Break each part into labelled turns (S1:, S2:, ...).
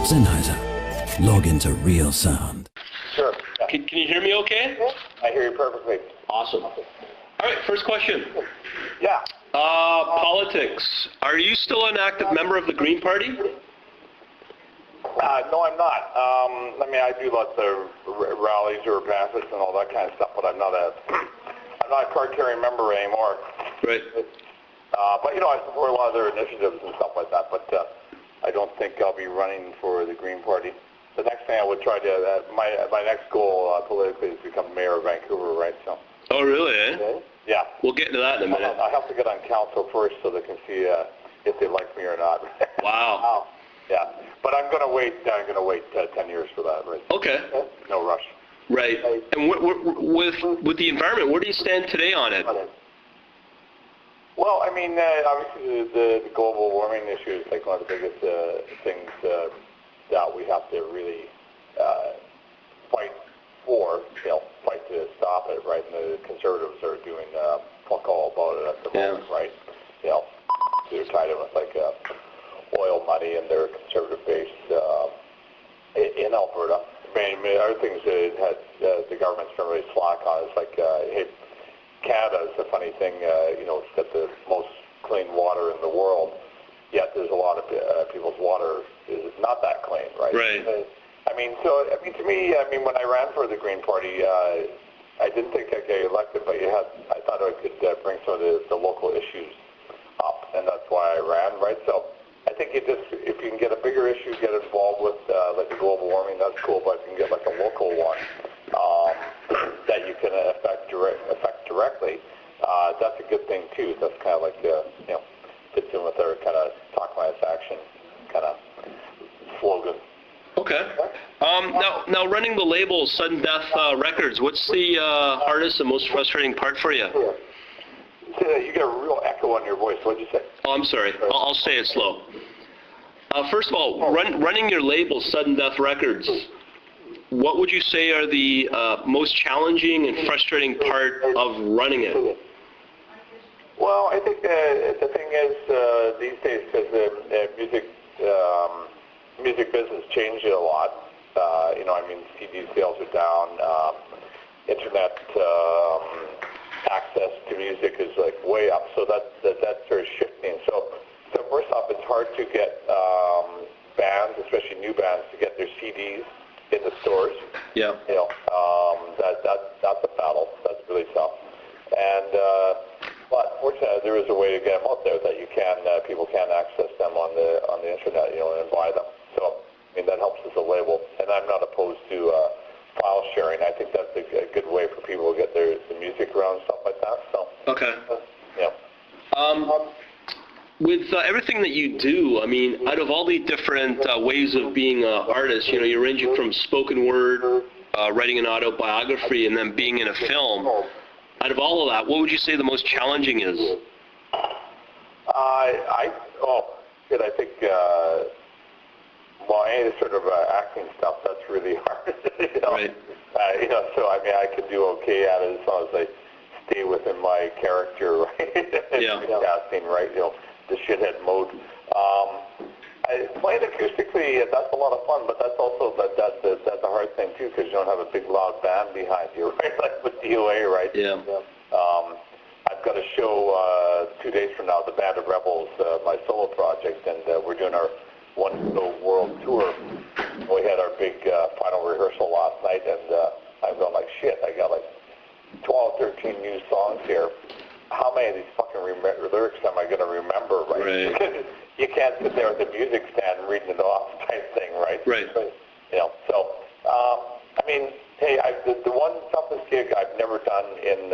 S1: Sennheiser. Log into real sound.
S2: Sure. Yeah.
S3: Can you hear me okay?
S2: I hear you perfectly.
S3: Awesome. All right, first question.
S2: Yeah.
S3: Politics. Are you still an active member of the Green Party?
S2: No, I'm not. I mean, I do lots of rallies or pamphlets and all that kind of stuff, but I'm not a card-carrying member anymore.
S3: Right.
S2: But, you know, I support a lot of their initiatives and stuff like that, but I don't think I'll be running for the Green Party. The next thing I would try to, my next goal politically is to become mayor of Vancouver, right? So.
S3: Oh, really, eh?
S2: Yeah.
S3: We'll get into that in a minute.
S2: I have to get on council first so they can see if they like me or not.
S3: Wow.
S2: Yeah. But I'm going to wait 10 years for that, right?
S3: Okay.
S2: No rush.
S3: Right. And with the environment, where do you stand today on it?
S2: Well, I mean, obviously the global warming issue is like one of the biggest things that we have to really fight for, you know, fight to stop it, right? And the Conservatives are doing fuck all about it at the moment, right? You know, they're tied in with like oil money and their Conservative base in Alberta. I mean, other things that the government's been really slack on is like, hey, Canada is a funny thing, you know, it's got the most clean water in the world, yet there's a lot of people's water is not that clean, right?
S3: Right.
S2: I mean, to me, when I ran for the Green Party, I didn't think I'd get elected, but I thought I could bring some of the local issues up, and that's why I ran, right? So I think if you can get a bigger issue, get involved with like the global warming, that's cool, but if you can get like a local one that you can affect directly, that's a good thing too. That's kind of like fits in with our kind of talk minus action kind of slogan.
S3: Okay. Now running the label Sudden Death Records, what's the hardest and most frustrating part for you?
S2: Yeah. You get a real echo on your voice. What'd you say?
S3: Oh, I'm sorry. I'll say it slow. First of all, running your label Sudden Death Records, what would you say are the most challenging and frustrating part of running it?
S2: Well, I think the thing is these days, because the music business changed a lot. You know, I mean, CD sales are down. Internet access to music is like way up. So that's sort of shifting. So first off, it's hard to get bands, especially new bands, to get their CDs in the stores.
S3: Yeah.
S2: You know, that's a battle. That's really tough. And but fortunately, there is a way to get them out there that you can people can access them on the internet, you know, and buy them. So I mean that helps as a label. And I'm not opposed to file sharing. I think that's a good way for people to get the music around and stuff like that. So
S3: okay.
S2: Yeah.
S3: With everything that you do, I mean, out of all the different ways of being an artist, you know, you're ranging from spoken word, writing an autobiography, and then being in a film. Out of all of that, what would you say the most challenging is? I think, well, any sort of acting stuff, that's really hard. You know? Right.
S2: You know, so I mean, I could do okay at it as long as I stay within my character, right?
S3: Yeah.
S2: Casting, right? You know, the shithead mode. Playing acoustically, that's a lot of fun, but that's also that's a hard thing too, because you don't have a big loud band behind you, right? Like with D.O.A, right?
S3: Yeah.
S2: I've got a show 2 days from now, the Band of Rebels, my solo project, and we're doing our One Show World Tour. We had our big final rehearsal last night, and I'm going like, shit, I got like 12, 13 new songs here. How many of these fucking lyrics am I going to remember, right? Because you can't sit there at the music stand reading it off type thing, right?
S3: Right.
S2: You know, so, I mean, hey, the one toughest gig I've never done in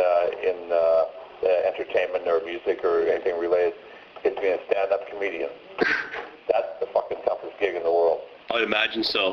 S2: entertainment or music or anything related is being a stand-up comedian. That's the fucking toughest gig in the world.
S3: I would imagine so.